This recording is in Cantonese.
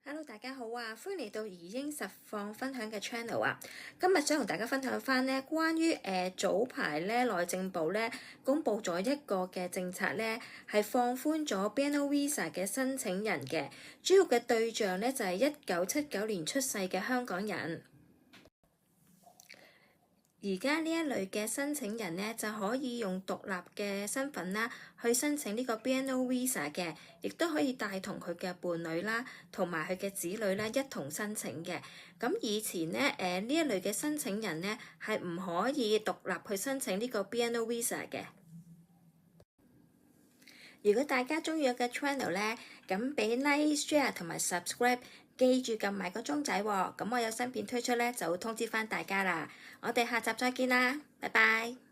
Hello，大家好啊！歡迎嚟到移英實況分享嘅 channel 啊！今日想同大家分享翻呢關於早排咧內政部咧公布咗一個嘅政策咧，係放寬咗 BNO Visa 嘅申請人嘅，主要嘅對象咧就係1979年出世嘅香港人。而家呢一類嘅申請人呢，就可以用獨立嘅身份啦，去申請呢個 BNO Visa 嘅，亦都可以帶同佢嘅伴侶啦，同埋佢嘅子女啦一同申請嘅。咁以前呢，呢一類嘅申請人呢，係唔可以獨立去申請呢個 BNO Visa 嘅。如果大家中意我嘅 channel 咧，咁俾 like、share 同埋 subscribe，記住撳埋個鐘仔喎，咁我有新片推出咧就會通知翻大家啦。我哋下集再見啦，拜拜。